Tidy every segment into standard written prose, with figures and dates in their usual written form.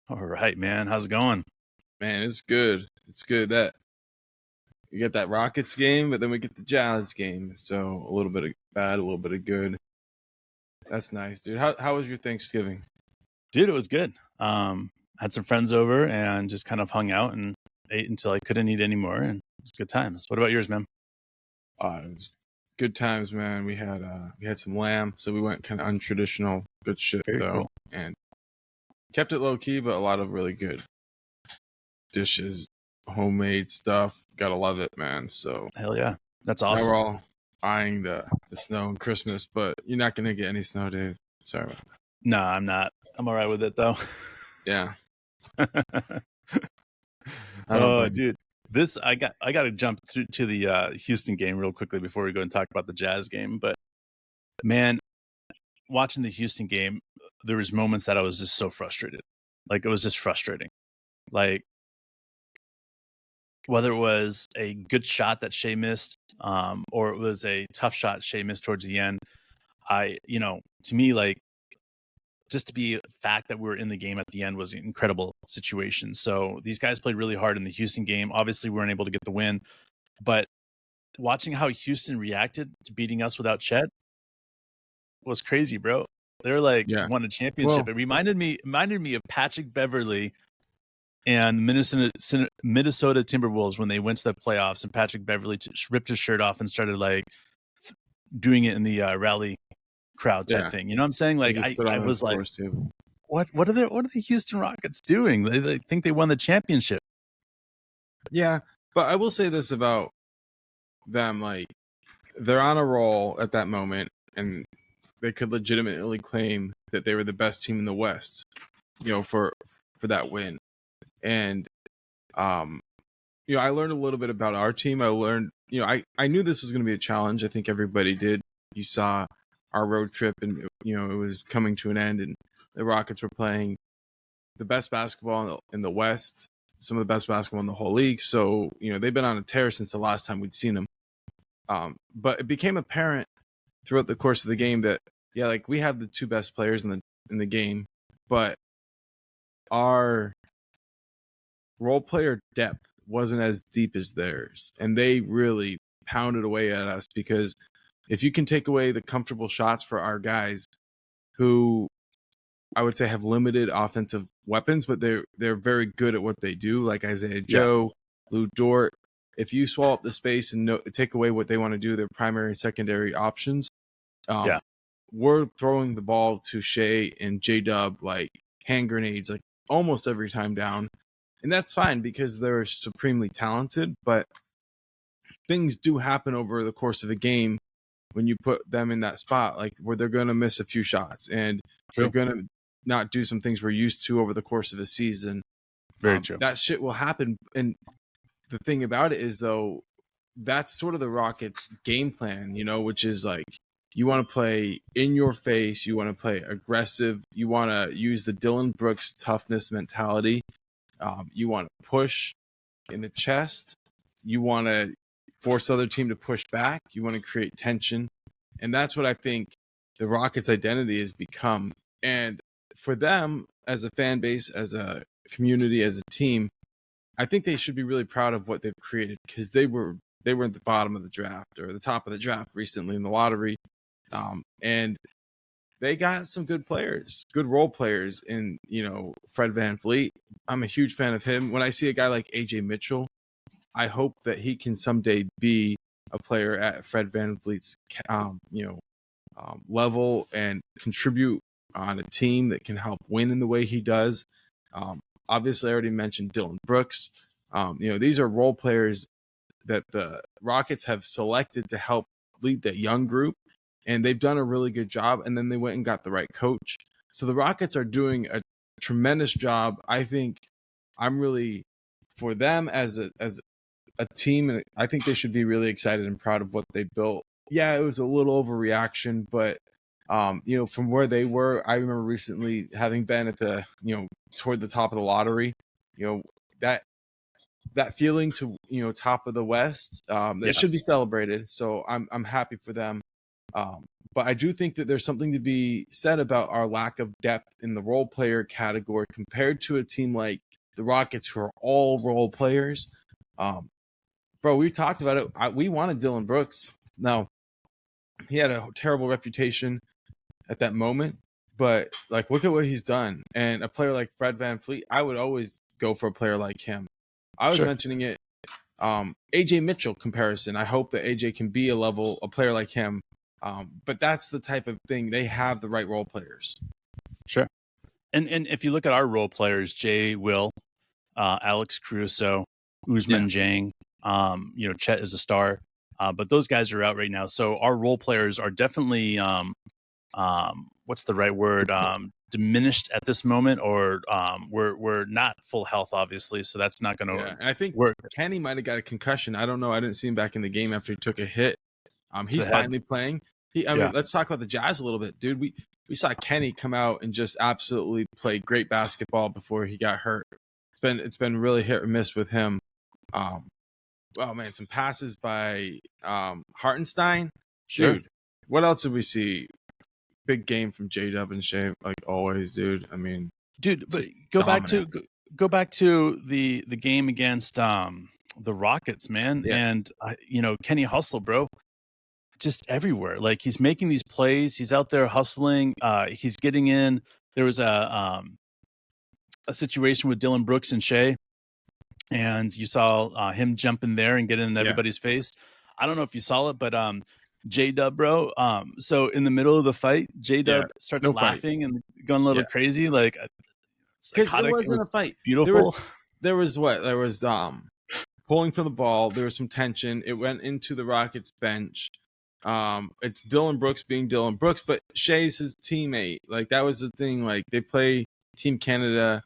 All right, man. How's it going? Man, it's good. It's good that we get that Rockets game, but then we get the Jazz game. So a little bit of bad, a little bit of good. That's nice, dude. How was your Thanksgiving? Dude, it was good. Had some friends over and just kind of hung out and ate until I couldn't eat anymore, and it was good times. What about yours, man? It was good times, man. We had some lamb, so we went kind of untraditional. Good shit Very though, cool. and kept it low key, but a lot of really good dishes, homemade stuff. Gotta love it, man. So Hell yeah. That's now awesome. we're all eyeing the snow and Christmas, but you're not gonna get any snow, Dave. Sorry about that. No, I'm not. I'm all right with it, though. Yeah, I don't Oh, blame you. dude. I got to jump through to the Houston game real quickly before we go and talk about the Jazz game. But man, watching the Houston game, there was moments that I was just so frustrated. Like it was just frustrating. Like whether it was a good shot that Shea missed, or it was a tough shot Shea missed towards the end. To me, like just to be a fact that we were in the game at the end was an incredible situation. So these guys played really hard in the Houston game. Obviously, we weren't able to get the win, but watching how Houston reacted to beating us without Chet was crazy, bro. They're like Yeah. won a championship. Well, It reminded me of Patrick Beverly and Minnesota Timberwolves when they went to the playoffs, and Patrick Beverly ripped his shirt off and started like doing it in the rally crowd type yeah. thing. You know what I'm saying? He Like just stood I on the was like, course table. what are the Houston Rockets doing? They think they won the championship. Yeah, but I will say this about them: like they're on a roll at that moment, and they could legitimately claim that they were the best team in the West. For that win, and um, I learned a little bit about our team. I learned, I knew this was going to be a challenge. I think everybody did. You saw our road trip, and it was coming to an end, and the Rockets were playing the best basketball in the West, some of the best basketball in the whole league. So, they've been on a tear since the last time we'd seen them. But it became apparent throughout the course of the game that, yeah, like we have the two best players in the game, but our role player depth wasn't as deep as theirs. And they really pounded away at us because if you can take away the comfortable shots for our guys who I would say have limited offensive weapons, but they're very good at what they do, like Isaiah Yeah. Joe, Lou Dort. If you swallow up the space and take away what they want to do, their primary and secondary options, Yeah. we're throwing the ball to Shea and J Dub like hand grenades, like almost every time down. And that's fine because they're supremely talented, but things do happen over the course of a game when you put them in that spot, like where they're going to miss a few shots and they're True. going to not do some things we're used to over the course of a season. Very true. That shit will happen. And the thing about it is, though, that's sort of the Rockets' game plan, which is like you want to play in your face, you want to play aggressive, you want to use the Dylan Brooks toughness mentality, you want to push in the chest, you want to force the other team to push back, you want to create tension, and that's what I think the Rockets' identity has become. And for them, as a fan base, as a community, as a team, I think they should be really proud of what they've created because they were at the bottom of the draft or the top of the draft recently in the lottery, and they got some good players, good role players in Fred VanVleet. I'm a huge fan of him. When I see a guy like AJ Mitchell, I hope that he can someday be a player at Fred VanVleet's level and contribute on a team that can help win in the way he does. Obviously, I already mentioned Dylan Brooks. These are role players that the Rockets have selected to help lead that young group, and they've done a really good job. And then they went and got the right coach. So the Rockets are doing a tremendous job. I think I'm really for them as a team, and I think they should be really excited and proud of what they built. Yeah, it was a little overreaction, but from where they were, I remember recently having been at the toward the top of the lottery, that feeling to top of the West, that Yeah. should be celebrated. So I'm happy for them. But I do think that there's something to be said about our lack of depth in the role player category compared to a team like the Rockets, who are all role players. Bro, we talked about it. We wanted Dylan Brooks. Now, he had a terrible reputation at that moment, but like, look at what he's done. And a player like Fred VanVleet, I would always go for a player like him. I was mentioning it. AJ Mitchell comparison. I hope that AJ can be a player like him. But that's the type of thing. They have the right role players. Sure. And if you look at our role players, Jay Will, Alex Caruso, Usman Jang, Chet is a star. But those guys are out right now. So our role players are definitely what's the right word? Diminished at this moment, or we're not full health, obviously. So that's not going to and I think work. Kenny might have got a concussion. I don't know. I didn't see him back in the game after he took a hit. He's finally playing. I mean, let's talk about the Jazz a little bit, dude. We saw Kenny come out and just absolutely play great basketball before he got hurt. It's been really hit or miss with him. Well, man, some passes by Hartenstein. Sure. Dude, what else did we see? Big game from J-Dub and Shea, like always, dude. I mean, dude, but go back to the game against the Rockets, man. Yeah. And Kenny Hustle, bro, just everywhere. Like, he's making these plays, he's out there hustling, he's getting in. There was a situation with Dylan Brooks and Shea, and you saw him jump in there and get in everybody's face. I don't know if you saw it, but J-Dub, bro. So in the middle of the fight, J-Dub starts laughing and going a little crazy, like, because it wasn't a fight. Beautiful. There was pulling for the ball. There was some tension. It went into the Rockets bench. It's Dylan Brooks being Dylan Brooks, but Shea's his teammate. Like, that was the thing. Like, they play Team Canada.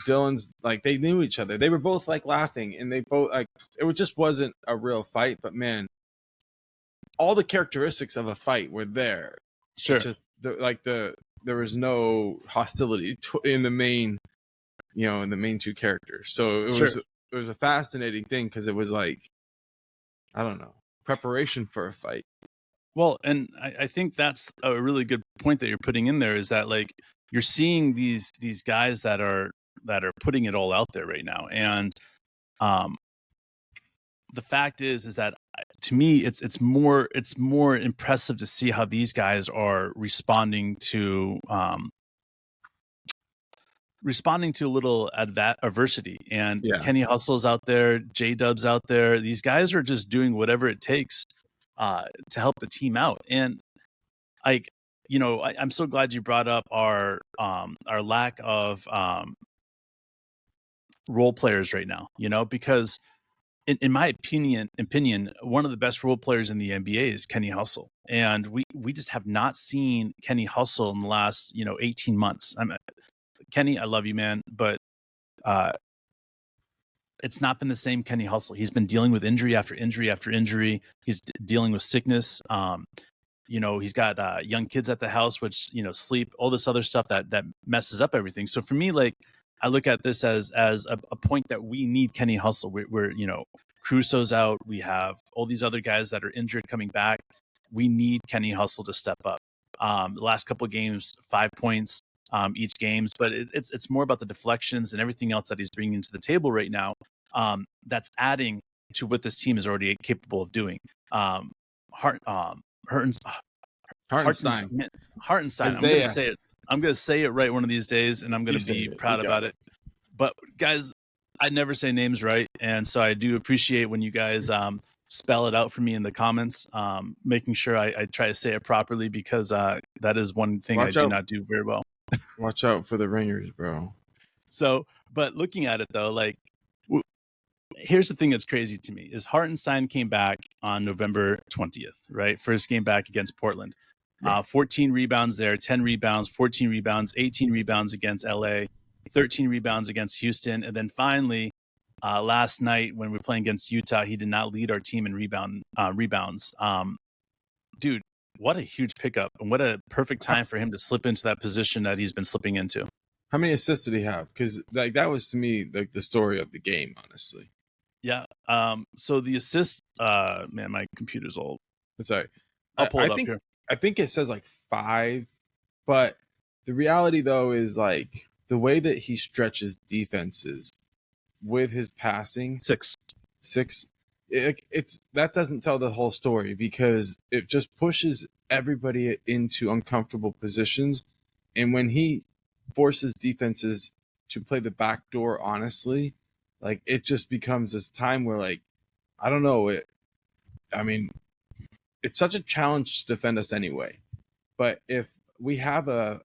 Dylan's like, they knew each other. They were both like laughing, and they both like, it just wasn't a real fight. But man, all the characteristics of a fight were there. Sure. It's just there was no hostility in the main, in the main two characters. So it was a fascinating thing, because it was like, I don't know, preparation for a fight. Well, and I think that's a really good point that you're putting in there, is that, like, you're seeing these guys that are putting it all out there right now. And the fact is that, to me, it's more impressive to see how these guys are responding to a little adversity. And Kenny Hustle's out there, J-Dub's out there. These guys are just doing whatever it takes to help the team out. And I'm so glad you brought up our lack of role players right now, because in my opinion, one of the best role players in the NBA is Kenny Hustle. And we just have not seen Kenny Hustle in the last, 18 months. Kenny, I love you, man, but it's not been the same Kenny Hustle. He's been dealing with injury after injury after injury. He's dealing with sickness. He's got young kids at the house, which, sleep, all this other stuff that messes up everything. So for me, like, I look at this as a point that we need Kenny Hustle. We're Caruso's out. We have all these other guys that are injured coming back. We need Kenny Hustle to step up. The last couple of games, 5 points each games, but it's more about the deflections and everything else that he's bringing to the table right now. That's adding to what this team is already capable of doing. Hartenstein. I'm going to say it right one of these days, and I'm going to be proud about it. But guys, I never say names right, and so I do appreciate when you guys spell it out for me in the comments, making sure I try to say it properly, because that is one thing I do not do very well. Watch out for the ringers, bro. So, but looking at it though, like, here's the thing that's crazy to me is Hartenstein came back on November 20th, right? First game back against Portland. 14 rebounds there, 10 rebounds, 14 rebounds, 18 rebounds against LA, 13 rebounds against Houston. And then finally, last night when we were playing against Utah, he did not lead our team in rebounds. Dude, what a huge pickup, and what a perfect time for him to slip into that position that he's been slipping into. How many assists did he have? Because like, that was, to me, like, the story of the game, honestly. Yeah. So the assist, man, my computer's old. Sorry. I'll pull it up here. I think it says like 5, but the reality though is like the way that he stretches defenses with his passing 6. 6, it's that doesn't tell the whole story because it just pushes everybody into uncomfortable positions, and when he forces defenses to play the back door honestly, like it just becomes this time where like I don't know it. I mean, it's such a challenge to defend us anyway. But if we have a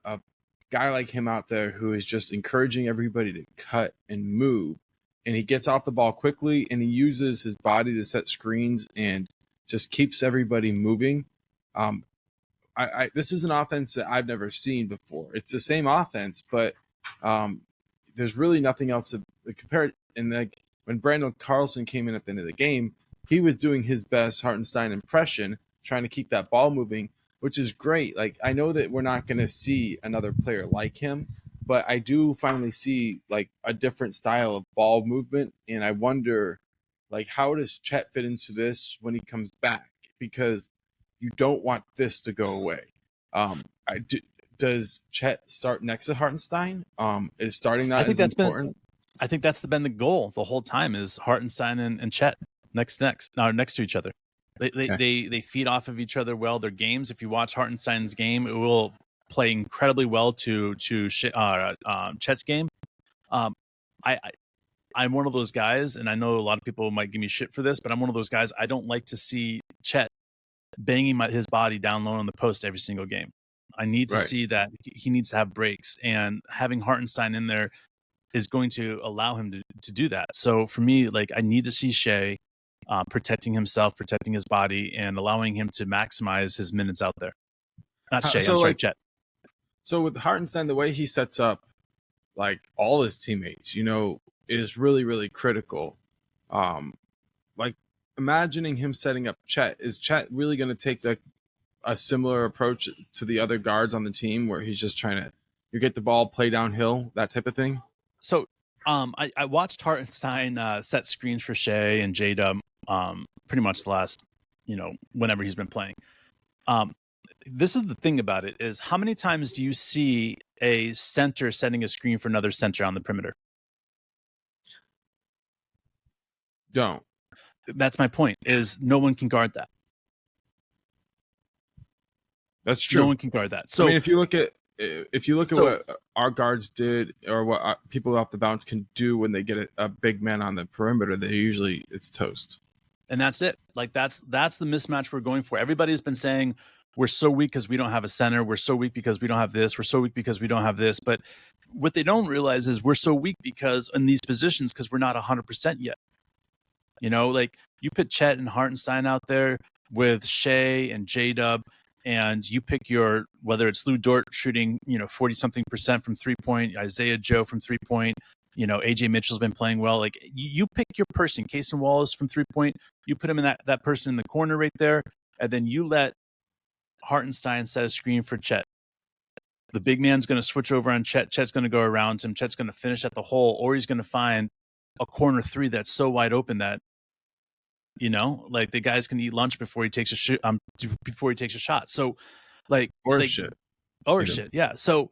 guy like him out there who is just encouraging everybody to cut and move, and he gets off the ball quickly and he uses his body to set screens and just keeps everybody moving. This is an offense that I've never seen before. It's the same offense, but um, there's really nothing else to compare it. And like when Brandon Carlson came in at the end of the game, he was doing his best Hartenstein impression, trying to keep that ball moving, which is great. Like I know that we're not going to see another player like him, but I do finally see like a different style of ball movement, and I wonder like how does Chet fit into this when he comes back, because you don't want this to go away. I do, does Chet start next to Hartenstein? Is starting I not think as important? I think that's been the goal the whole time is Hartenstein and Chet next to each other. They feed off of each other well. Their games, if you watch Hartenstein's game, it will play incredibly well to Chet's game. Um, I I'm one of those guys, and I know a lot of people might give me shit for this, but I'm one of those guys. I don't like to see Chet banging his body down low on the post every single game. I need to see that he needs to have breaks, and having Hartenstein in there is going to allow him to do that. So for me, like I need to see Shea protecting himself, protecting his body, and allowing him to maximize his minutes out there. Not Shea, I'm sorry, Chet. So with Hartenstein, the way he sets up like all his teammates, you know, is really, really critical. Like imagining him setting up Chet, is Chet really going to take a similar approach to the other guards on the team where he's just trying to you get the ball, play downhill, that type of thing? So I watched Hartenstein set screens for Shea and J-Dub pretty much the last, whenever he's been playing. This is the thing about it is how many times do you see a center setting a screen for another center on the perimeter? Don't. That's my point, is no one can guard that. That's true. No one can guard that. So I mean, if you look at what our guards did or what people off the bounce can do when they get a big man on the perimeter, it's toast. And that's it. Like that's the mismatch we're going for. Everybody's been saying we're so weak because we don't have a center. We're so weak because we don't have this. We're so weak because we don't have this. But what they don't realize is we're so weak because in these positions because we're not 100% yet. Like you put Chet and Hartenstein out there with Shea and J-Dub, and you pick whether it's Lou Dort shooting, 40-something% from 3-point, Isaiah Joe from 3-point, AJ Mitchell's been playing well. Like you pick your person, Cason Wallace from 3-point, you put him in that person in the corner right there, and then you let Hartenstein set a screen for Chet. The big man's going to switch over on Chet. Chet's going to go around him. Chet's going to finish at the hole, or he's going to find a corner three that's so wide open that, like the guys can eat lunch before he takes a shot. So, like, shit. Yeah. So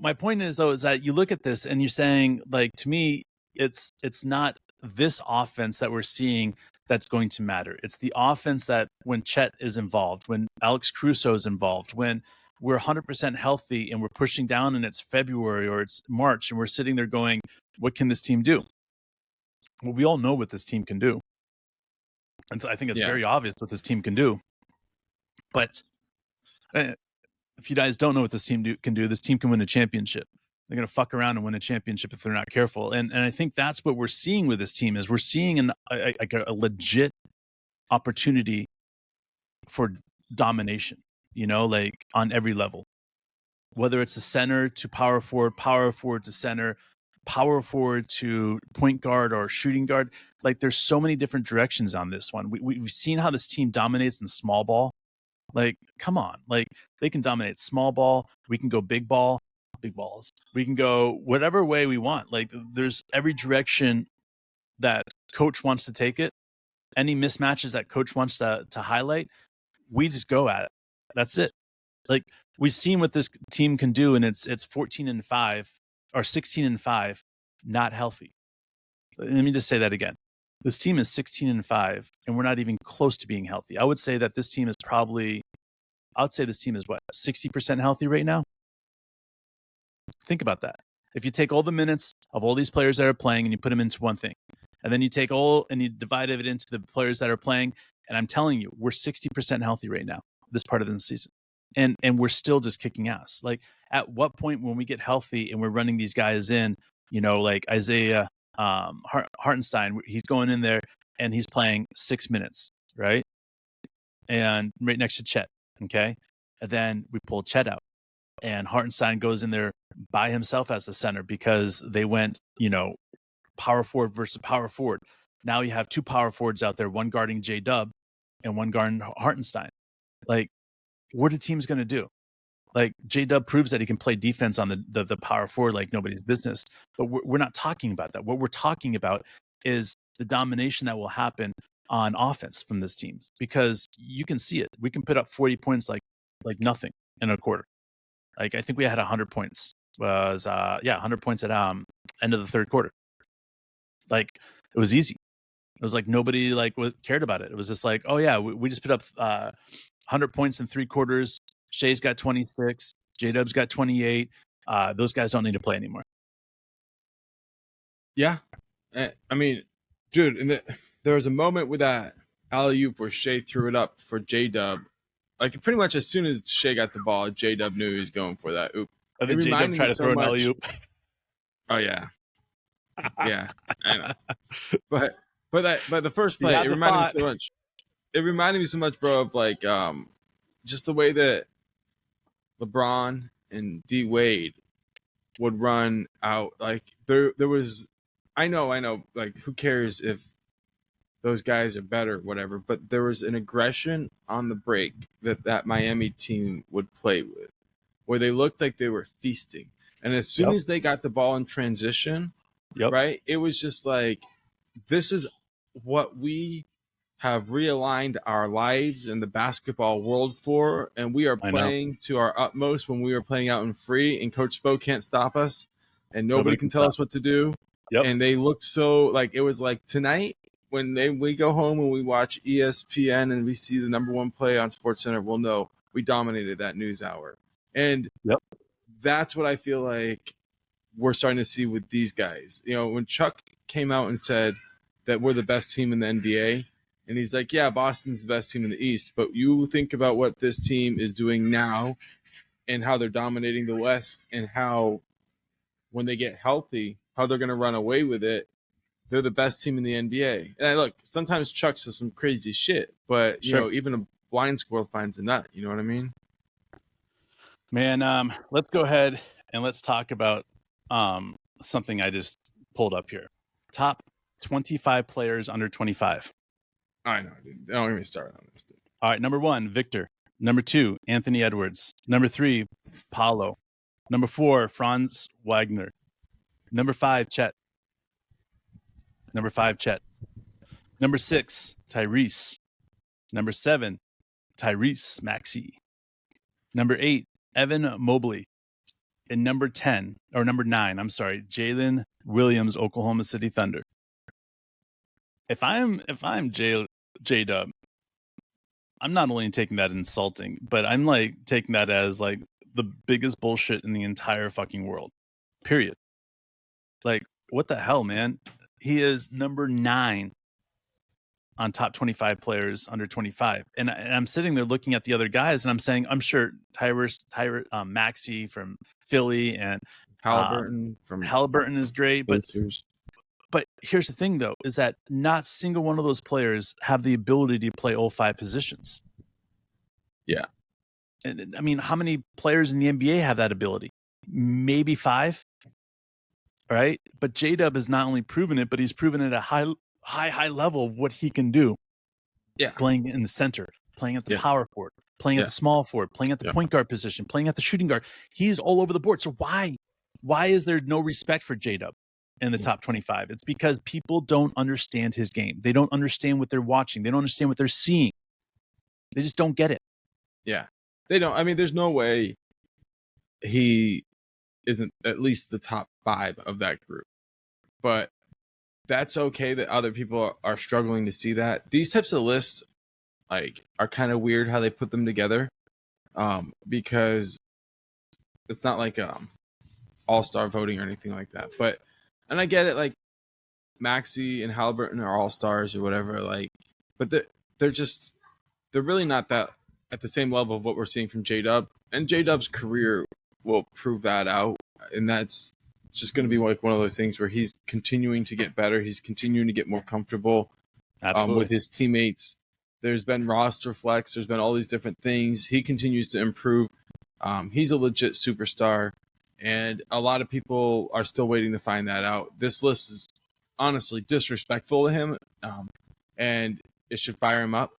my point is though, is that you look at this and you're saying, like, to me, it's not this offense that we're seeing that's going to matter. It's the offense that when Chet is involved, when Alex Caruso is involved, when we're 100% healthy and we're pushing down and it's February or it's March and we're sitting there going, what can this team do? Well, we all know what this team can do. And so I think it's very obvious what this team can do. But if you guys don't know what this team can do, this team can win a championship. They're going to fuck around and win a championship if they're not careful. And I think that's what we're seeing with this team is we're seeing a legit opportunity for domination, like on every level, whether it's the center to power forward to center, power forward to point guard or shooting guard. Like there's so many different directions on this one. We've seen how this team dominates in small ball. Like, come on, like they can dominate small ball. We can go big balls. We can go whatever way we want. Like there's every direction that coach wants to take it. Any mismatches that coach wants to highlight, we just go at it. That's it. Like, we've seen what this team can do, and it's 14-5 or 16-5, not healthy. Let me just say that again. This team is 16-5, and we're not even close to being healthy. I would say that this team is probably, what, 60% healthy right now? Think about that. If you take all the minutes of all these players that are playing and you put them into one thing, and then you take all and you divide it into the players that are playing, and I'm telling you, we're 60% healthy right now, this part of the season. And we're still just kicking ass. Like, at what point when we get healthy and we're running these guys in, like Isaiah Hartenstein, he's going in there and he's playing 6 minutes, right? And right next to Chet, okay? And then we pull Chet out, and Hartenstein goes in there by himself as the center because they went, power forward versus power forward. Now you have two power forwards out there, one guarding J-Dub and one guarding Hartenstein. Like, what are teams going to do? Like, J-Dub proves that he can play defense on the power forward like nobody's business. But we're not talking about that. What we're talking about is the domination that will happen on offense from this team, because you can see it. We can put up 40 points like nothing in a quarter. Like, I think we had 100 points. 100 points at end of the third quarter. Like, it was easy. It was like nobody cared about it. It was just like, oh yeah, we just put up 100 points in 3 quarters. Shai's got 26. J-Dub's got 28. Those guys don't need to play anymore. Yeah. I mean, dude, and there was a moment with that alley-oop where Shai threw it up for J-Dub. Like, pretty much as soon as Shai got the ball, J-Dub knew he was going for that oop. And then J-Dub tried to throw an alley-oop. Oh, yeah. Yeah, I know. But the first play, it reminded me so much. It reminded me so much, bro, of like just the way that LeBron and D Wade would run out. Like, there was, I know, like, who cares if those guys are better, whatever. But there was an aggression on the break that Miami team would play with, where they looked like they were feasting. And as soon as they got the ball in transition, right, it was just like, this is what we have realigned our lives in the basketball world for, and we are playing to our utmost when we are playing out in free, and Coach Spo can't stop us, and nobody can tell us what to do. And they looked so, like, it was like tonight when we go home and we watch ESPN and we see the number one play on SportsCenter, we'll know we dominated that news hour. And that's what I feel like we're starting to see with these guys. When Chuck came out and said that we're the best team in the NBA, and he's like, yeah, Boston's the best team in the East, but you think about what this team is doing now and how they're dominating the West, and how when they get healthy, how they're going to run away with it. They're the best team in the NBA. And look, sometimes Chuck says some crazy shit, but even a blind squirrel finds a nut. You know what I mean? Man, let's go ahead and let's talk about something I just pulled up here. Top 25 players under 25. I know, dude. Don't get me started on this, dude. All right, number 1, Victor. Number 2, Anthony Edwards. Number 3, Paolo. Number 4, Franz Wagner. Number 5, Chet. Number 6, Tyrese. Number 7, Tyrese Maxey. Number 8, Evan Mobley. And number 9, Jalen Williams, Oklahoma City Thunder. If I'm J-Dub, I'm not only taking that insulting, but I'm like taking that as like the biggest bullshit in the entire fucking world. Period. Like, what the hell, man? He is number 9 on top 25 players under 25. And I'm sitting there looking at the other guys, and I'm saying, I'm sure Maxey from Philly and Halliburton is great. But here's the thing, though, is that not single one of those players have the ability to play all 5 positions. Yeah. And I mean, how many players in the NBA have that ability? Maybe 5. Right? But J-Dub has not only proven it, but he's proven it at a high level of what he can do. Yeah. Playing in the center, playing at the power forward, playing at the small forward, playing at the point guard position, playing at the shooting guard. He's all over the board. So why is there no respect for J-Dub in the top 25? It's because people don't understand his game. They don't understand what they're watching. They don't understand what they're seeing. They just don't get it. Yeah. They don't. I mean, there's no way he isn't at least the top 5 of that group. But that's okay that other people are struggling to see that. These types of lists like are kind of weird how they put them together, because it's not like all-star voting or anything like that. But and I get it, like Maxey and Halliburton are all-stars or whatever, like, but they're really not that at the same level of what we're seeing from J-Dub. And J-Dub's career will prove that out. And that's just going to be like one of those things where he's continuing to get better. He's continuing to get more comfortable with his teammates. There's been roster flex. There's been all these different things. He continues to improve. He's a legit superstar. And a lot of people are still waiting to find that out. This list is honestly disrespectful to him. And it should fire him up.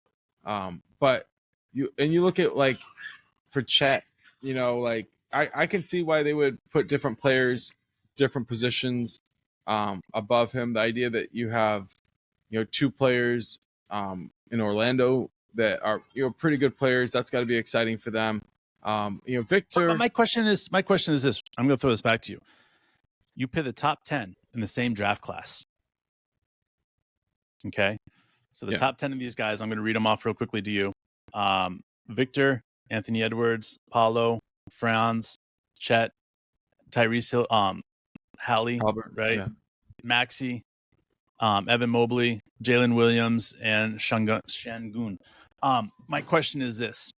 But you look at like for Chet, like I can see why they would put different players, different positions above him. The idea that you have, 2 players in Orlando that are, pretty good players, that's got to be exciting for them. Victor. But my question is this. I'm going to throw this back to you. You pick the top 10 in the same draft class. Okay. So the top 10 of these guys, I'm going to read them off real quickly to you. Victor, Anthony Edwards, Paulo, Franz, Chet, Tyrese Hill, Hallie, Albert, right? Yeah. Maxey, Evan Mobley, Jalen Williams, and Shangun. My question is this.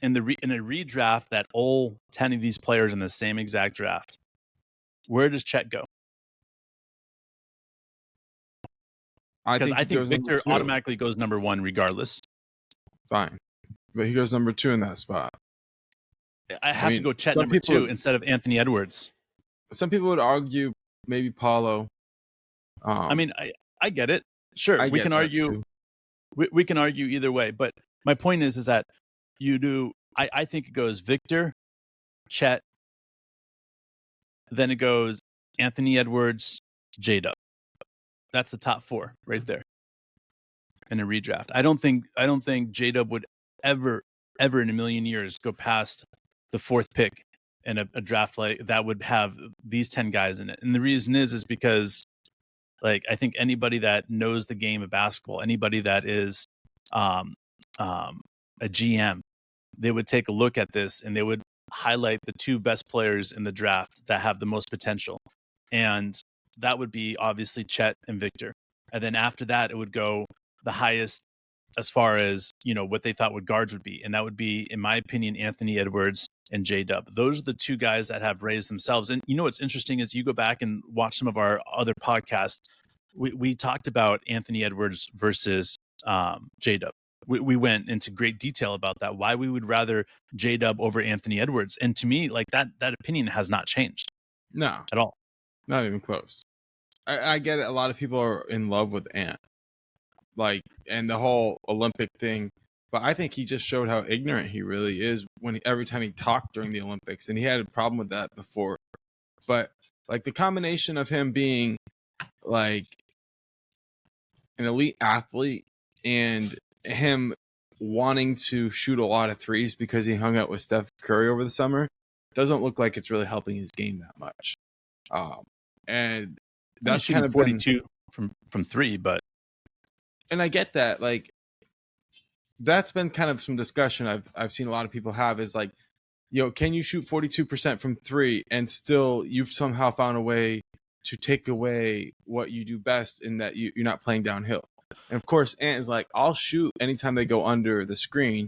In a redraft that all 10 of these players in the same exact draft, where does Chet go? Because I think Victor automatically goes number 1 regardless. Fine. But he goes number 2 in that spot. I have to go Chet number 2 instead of Anthony Edwards. Some people would argue maybe Paulo. I mean, I get it. Sure, we can argue. We can argue either way. But my point is that you do. I think it goes Victor, Chet, then it goes Anthony Edwards, J-Dub. That's the top 4 right there in a redraft. I don't think J-Dub would ever in a million years go past the 4th pick in a draft like that would have these 10 guys in it. And the reason is because like I think anybody that knows the game of basketball, anybody that is a GM, they would take a look at this and they would highlight the 2 best players in the draft that have the most potential. And that would be obviously Chet and Victor. And then after that, it would go the highest as far as, what they thought what guards would be. And that would be, in my opinion, Anthony Edwards and J-Dub. Those are the 2 guys that have raised themselves. And what's interesting is you go back and watch some of our other podcasts. We talked about Anthony Edwards versus J-Dub. We went into great detail about that, why we would rather J-Dub over Anthony Edwards. And to me, like that opinion has not changed. No. At all. Not even close. I get it. A lot of people are in love with Ant. Like, and the whole Olympic thing. But I think he just showed how ignorant he really is every time he talked during the Olympics. And he had a problem with that before. But, like, the combination of him being, like, an elite athlete and him wanting to shoot a lot of threes because he hung out with Steph Curry over the summer doesn't look like it's really helping his game that much. And that's kind of 42 from 3, but and I get that. Like, that's been kind of some discussion I've seen a lot of people have is like, can you shoot 42% from 3 and still you've somehow found a way to take away what you do best in that you're not playing downhill. And of course, Ant is like, I'll shoot anytime they go under the screen,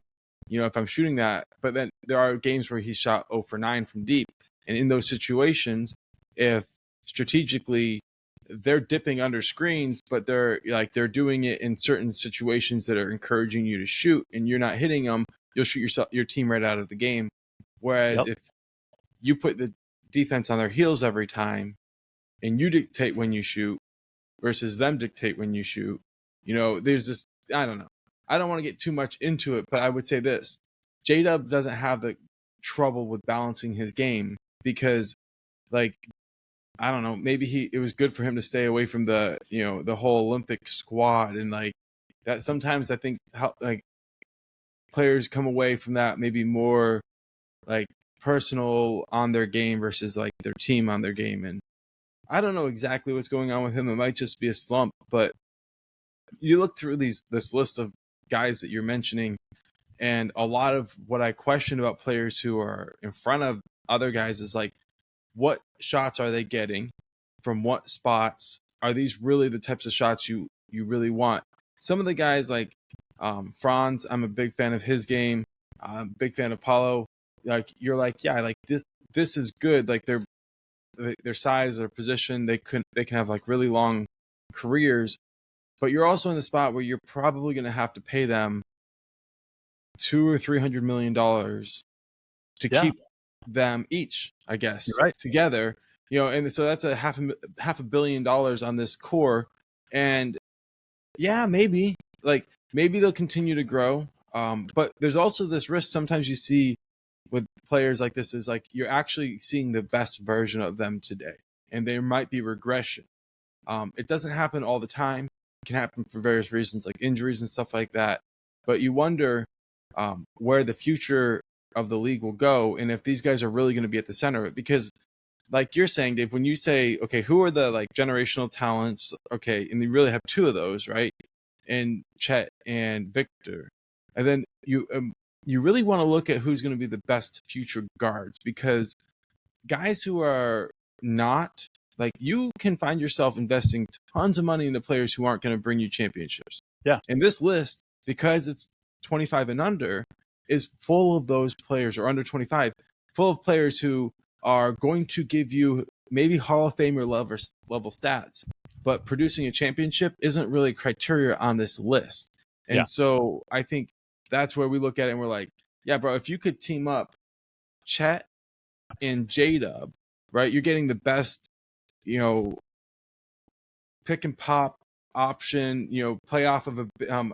if I'm shooting that. But then there are games where he shot 0 for 9 from deep. And in those situations, if strategically they're dipping under screens, but they're doing it in certain situations that are encouraging you to shoot and you're not hitting them, you'll shoot your team right out of the game. Whereas if you put the defense on their heels every time and you dictate when you shoot versus them dictate when you shoot, there's this, I don't know. I don't want to get too much into it, but I would say this. J-Dub doesn't have the trouble with balancing his game because, like, I don't know, maybe it was good for him to stay away from the whole Olympic squad and like that. Sometimes I think players come away from that maybe more like personal on their game versus like their team on their game. And I don't know exactly what's going on with him. It might just be a slump, but you look through this list of guys that you're mentioning, and a lot of what I question about players who are in front of other guys is like, what shots are they getting from what spots? Are these really the types of shots you really want? Some of the guys like Franz, I'm a big fan of his game. I'm a big fan of Paulo. Like you're like, yeah, like this is good. Like their size or position, they can have like really long careers, but you're also in the spot where you're probably going to have to pay them $200 or $300 million to keep them each, I guess, together. You know, and so that's a half $500 million on this core. And yeah, maybe they'll continue to grow. But there's also this risk sometimes you see with players like this is like you're actually seeing the best version of them today, and there might be regression. It doesn't happen all the time. It can happen for various reasons like injuries and stuff like that. But you wonder where the future of the league will go, and if these guys are really going to be at the center of it. Because like you're saying, Dave, when you say, okay, who are the like generational talents? Okay, and you really have two of those, right? And Chet and Victor. And then you really want to look at who's going to be the best future guards, because guys who are not like, you can find yourself investing tons of money into players who aren't going to bring you championships. Yeah. And this list, because it's 25 and under, is full of those players, or under 25, full of players who are going to give you maybe Hall of Famer level stats, but producing a championship isn't really criteria on this list. And so I think that's where we look at it and we're like, yeah, bro, if you could team up Chet and J-Dub, right, you're getting the best, you know, pick and pop option, you know, play off of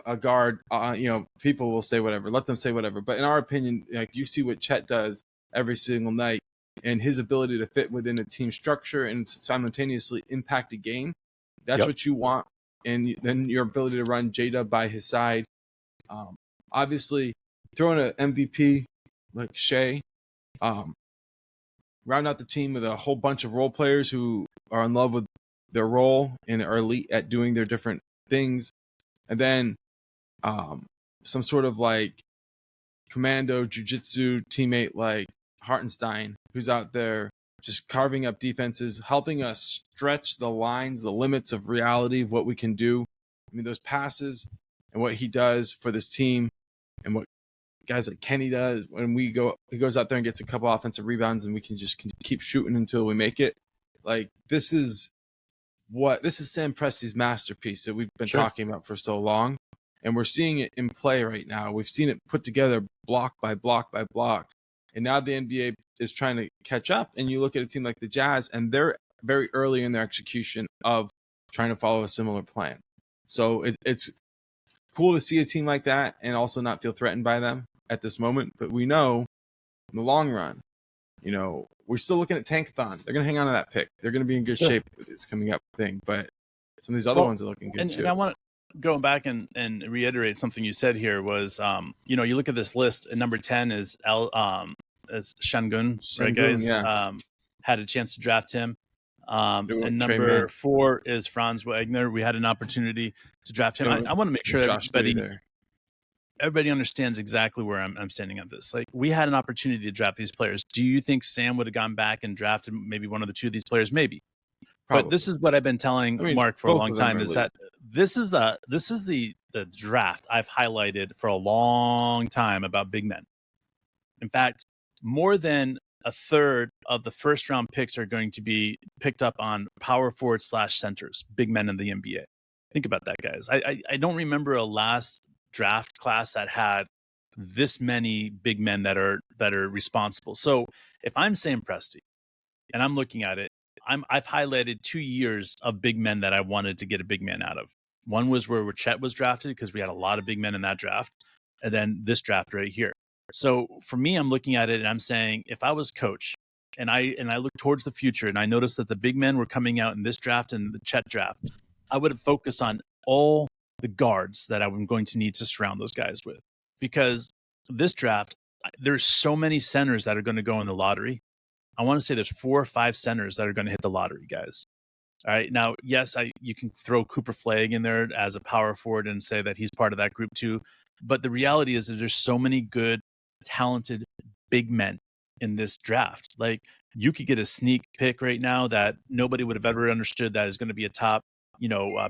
a guard, you know, people will say whatever, let them say whatever. But in our opinion, like, you see what Chet does every single night, and his ability to fit within a team structure and simultaneously impact a game. That's what you want. And then your ability to run J-Dub by his side. Obviously, throwing an MVP like Shea, round out the team with a whole bunch of role players who are in love with their role and are elite at doing their different things. And then some sort of like commando jiu-jitsu teammate like Hartenstein, who's out there just carving up defenses, helping us stretch the lines, the limits of reality of what we can do. I mean, those passes and what he does for this team, and what guys like Kenny does when he goes out there and gets a couple offensive rebounds, and we can just keep shooting until we make it. Like, this is Sam Presti's masterpiece that we've been talking about for so long, and we're seeing it in play right now. We've seen it put together block by block by block, and now the NBA is trying to catch up. And you look at a team like the Jazz, and they're very early in their execution of trying to follow a similar plan. So it's cool to see a team like that and also not feel threatened by them at this moment. But we know in the long run, you know, we're still looking at Tankathon. They're going to hang on to that pick. They're going to be in good shape with this coming up thing. But some of these other ones are looking good too. And I want to go back and reiterate something you said here was, you know, you look at this list, and number 10 is Şengün, right, guys? Yeah. Had a chance to draft him. And number 4 is Franz Wagner. We had an opportunity to draft him. I want to make sure that everybody understands exactly where I'm standing on this. Like, we had an opportunity to draft these players. Do you think Sam would have gone back and drafted maybe one of the two of these players? Maybe. Probably. But this is what I've been telling Mark for a long time, is that this is the draft I've highlighted for a long time about big men. In fact, more than a third of the first round picks are going to be picked up on power forward / centers, big men in the NBA. Think about that, guys. I don't remember a last draft class that had this many big men that are responsible. So if I'm Sam Presti and I'm looking at it, I've highlighted 2 years of big men that I wanted to get a big man out of. One was where Chet was drafted, because we had a lot of big men in that draft, and then this draft right here. So for me, I'm looking at it and I'm saying, if I was coach and I look towards the future and I noticed that the big men were coming out in this draft and the Chet draft, I would have focused on all the guards that I'm going to need to surround those guys with. Because this draft, there's so many centers that are going to go in the lottery. I want to say there's 4 or 5 centers that are going to hit the lottery, guys. All right. Now, yes, you can throw Cooper Flagg in there as a power forward and say that he's part of that group too. But the reality is that there's so many good, talented big men in this draft. Like, you could get a sneak pick right now that nobody would have ever understood that is going to be a top,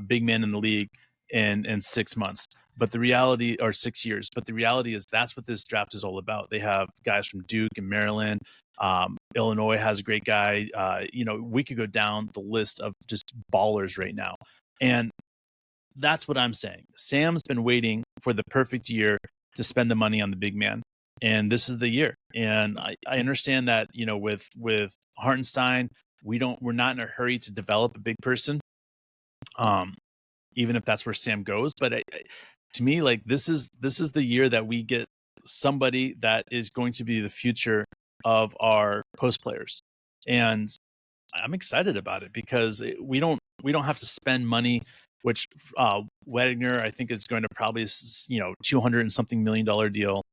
big man in the league in 6 months. But the reality, or 6 years. But the reality is that's what this draft is all about. They have guys from Duke and Maryland. Illinois has a great guy. We could go down the list of just ballers right now. And that's what I'm saying. Sam's been waiting for the perfect year to spend the money on the big man. And this is the year. And I understand that, with Hartenstein, we're not in a hurry to develop a big person. Even if that's where Sam goes. But to me, like, this is the year that we get somebody that is going to be the future of our post players. And I'm excited about it because we don't have to spend money, which Wagner, I think, is going to probably, $200 and something million deal.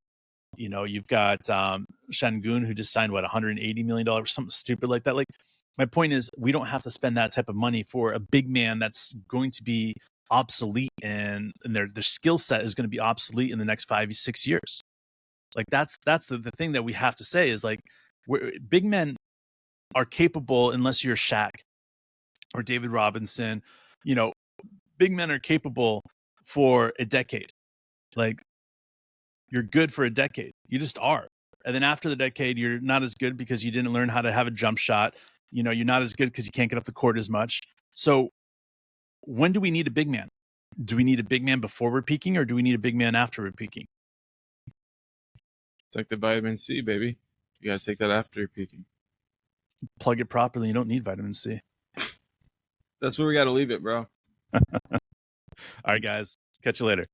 You've got Şengün, who just signed $180 million, something stupid like that. Like, my point is, we don't have to spend that type of money for a big man that's going to be obsolete, and their skill set is going to be obsolete in the next 5-6 years. Like, that's the thing that we have to say is, like, big men are capable, unless you're Shaq or David Robinson. Big men are capable for a decade. Like, you're good for a decade. You just are. And then after the decade, you're not as good because you didn't learn how to have a jump shot. You're not as good because you can't get up the court as much. So when do we need a big man? Do we need a big man before we're peaking, or do we need a big man after we're peaking? It's like the vitamin C, baby. You got to take that after you're peaking. Plug it properly. You don't need vitamin C. That's where we got to leave it, bro. All right, guys. Catch you later.